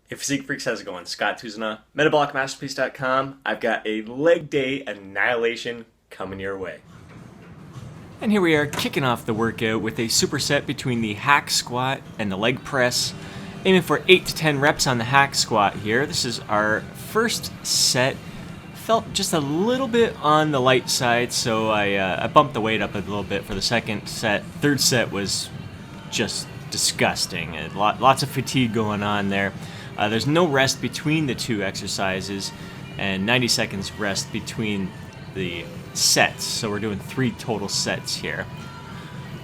Hey Physique Freaks, how's it going? Scott Tuzana, MetabolicMasterpiece.com. I've got a Leg Day Annihilation coming your way. And here we are kicking off the workout with a superset between the hack squat and the leg press. Aiming for 8 to 10 reps on the hack squat here. This is our first set. Felt just a little bit on the light side, so I bumped the weight up a little bit for the second set. Third set was just disgusting. Lots of fatigue going on there. There's no rest between the two exercises, and 90 seconds rest between the sets. So we're doing 3 total sets here.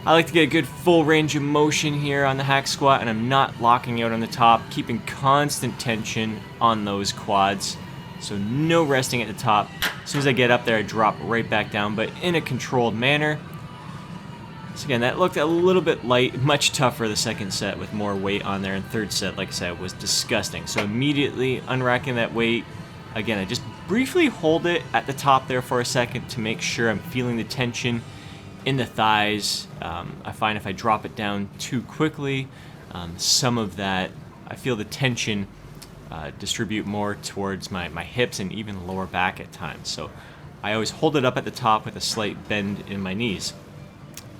I like to get a good full range of motion here on the hack squat, and I'm not locking out on the top, keeping constant tension on those quads. So no resting at the top. As soon as I get up there, I drop right back down, but in a controlled manner. So again, that looked a little bit light, much tougher the second set with more weight on there, and third set, like I said, was disgusting. So immediately unracking that weight, again, I just briefly hold it at the top there for a second to make sure I'm feeling the tension in the thighs. I find if I drop it down too quickly, some of that, I feel the tension distribute more towards my hips and even lower back at times. So I always hold it up at the top with a slight bend in my knees.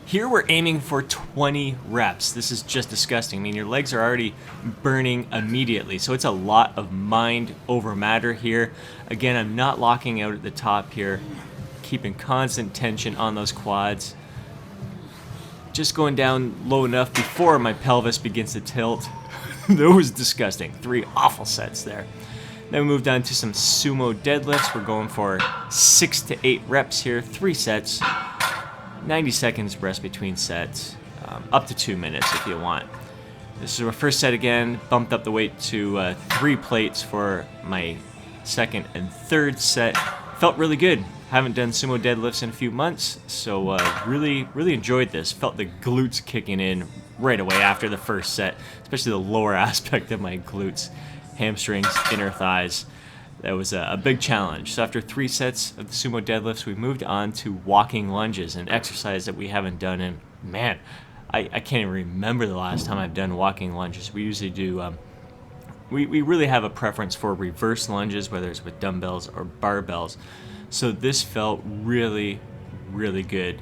Here we're aiming for 20 reps. This is just disgusting. I mean, your legs are already burning immediately, so it's a lot of mind over matter here. Again, I'm not locking out at the top here, keeping constant tension on those quads. Just going down low enough before my pelvis begins to tilt. That was disgusting. 3 awful sets there. Then we moved on to some Sumo deadlifts. We're going for 6 to 8 reps here, 3 sets. 90 seconds rest between sets, up to 2 minutes if you want. This is our first set again, bumped up the weight to 3 plates for my second and third set. Felt really good. Haven't done sumo deadlifts in a few months, so really enjoyed this. Felt the glutes kicking in right away after the first set, especially the lower aspect of my glutes, hamstrings, inner thighs. That was a big challenge. So after 3 sets of the sumo deadlifts, we moved on to walking lunges, an exercise that we haven't done in, man, I can't even remember the last time I've done walking lunges. We usually do, we really have a preference for reverse lunges, whether it's with dumbbells or barbells. So this felt really good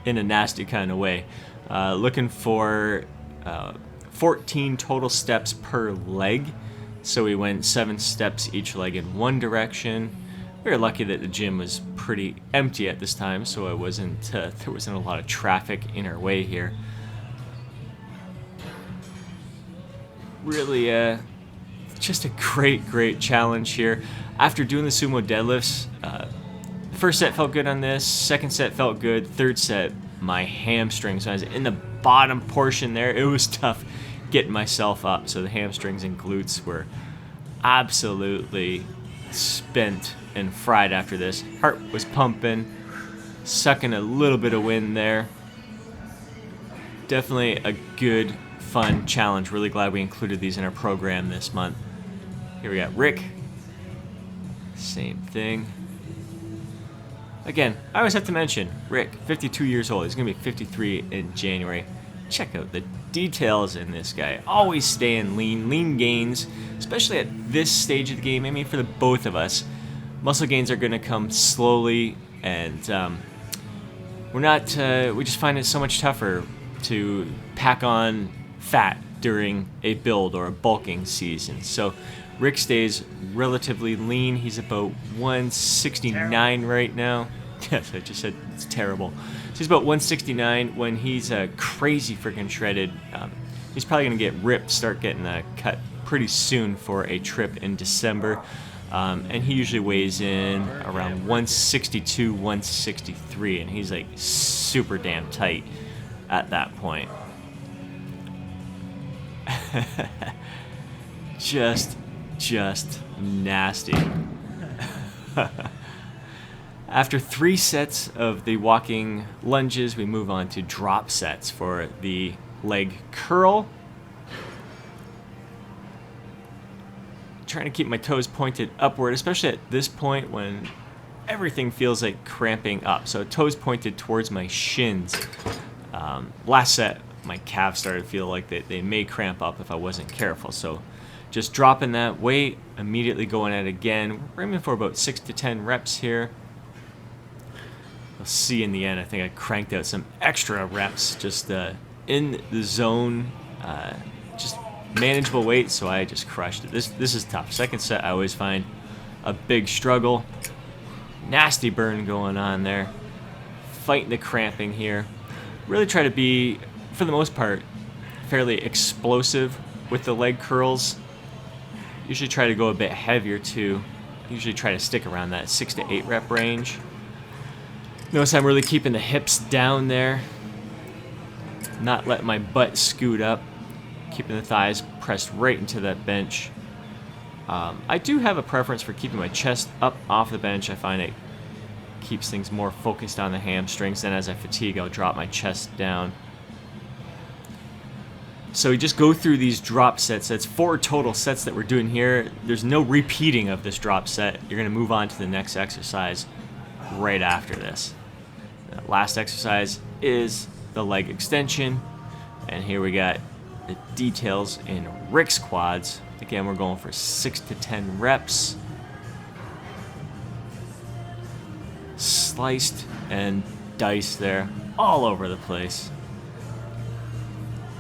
in a nasty kind of way. Looking for 14 total steps per leg. So we went 7 steps each leg in one direction. We were lucky that the gym was pretty empty at this time, so there wasn't a lot of traffic in our way here. Really, just a great challenge here. After doing the sumo deadlifts, the first set felt good on this, second set felt good, third set, my hamstrings, when I was in the bottom portion there, it was tough getting myself up. So the hamstrings and glutes were absolutely spent and fried after this. Heart was pumping, sucking a little bit of wind there. Definitely a good, fun challenge. Really glad we included these in our program this month. Here we got Rick. Same thing. Again, I always have to mention, Rick, 52 years old. He's going to be 53 in January. Check out the details in this guy. Always staying lean gains, especially at this stage of the game. I mean, for the both of us, muscle gains are going to come slowly, and we just find it so much tougher to pack on fat during a build or a bulking season. So Rick stays relatively lean. He's about 169 right now. Yes, I just said it's terrible. So he's about 169 when he's crazy freaking shredded. He's probably going to get ripped, start getting cut pretty soon for a trip in December. And he usually weighs in around 162, 163, and he's like super damn tight at that point. just nasty. After 3 sets of the walking lunges, we move on to drop sets for the leg curl. Trying to keep my toes pointed upward, especially at this point when everything feels like cramping up. So toes pointed towards my shins. Last set my calves started to feel like they may cramp up if I wasn't careful. So just dropping that weight, immediately going at it again. We're aiming for about 6 to 10 reps here. You'll see in the end, I think I cranked out some extra reps just in the zone, just manageable weight, so I just crushed it. This is tough. Second set, I always find a big struggle. Nasty burn going on there. Fighting the cramping here. Really try to be, for the most part, fairly explosive with the leg curls. Usually try to go a bit heavier too. Usually try to stick around that 6 to 8 rep range. Notice I'm really keeping the hips down there. Not letting my butt scoot up. Keeping the thighs pressed right into that bench. I do have a preference for keeping my chest up off the bench. I find it keeps things more focused on the hamstrings. Then as I fatigue, I'll drop my chest down. So we just go through these drop sets. That's 4 total sets that we're doing here. There's no repeating of this drop set. You're going to move on to the next exercise right after this. The last exercise is the leg extension. And here we got the details in Rick's quads. Again, we're going for 6 to 10 reps. Sliced and diced there, all over the place.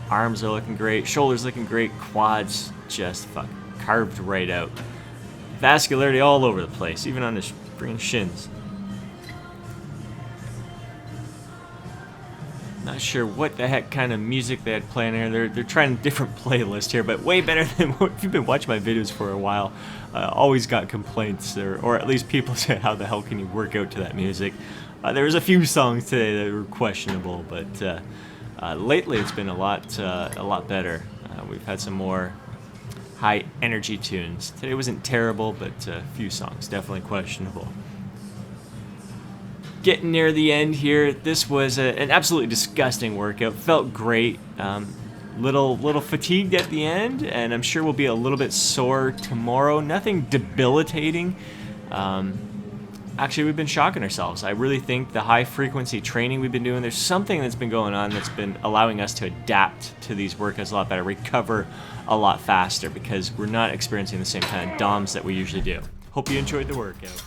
Arms are looking great, shoulders looking great, quads just carved right out. Vascularity all over the place, even on the freaking shins. Not sure what the heck kind of music they had playing here. They're trying a different playlist here, but way better than what, if you've been watching my videos for a while. Always got complaints, or at least people say, how the hell can you work out to that music? There was a few songs today that were questionable, but lately it's been a lot better. We've had some more high energy tunes. Today wasn't terrible, but a few songs definitely questionable. Getting near the end here, this was an absolutely disgusting workout. Felt great. Little fatigued at the end, and I'm sure we'll be a little bit sore tomorrow. Nothing debilitating. Actually, we've been shocking ourselves. I really think the high frequency training we've been doing, there's something that's been going on that's been allowing us to adapt to these workouts a lot better, recover a lot faster, because we're not experiencing the same kind of DOMs that we usually do. Hope you enjoyed the workout.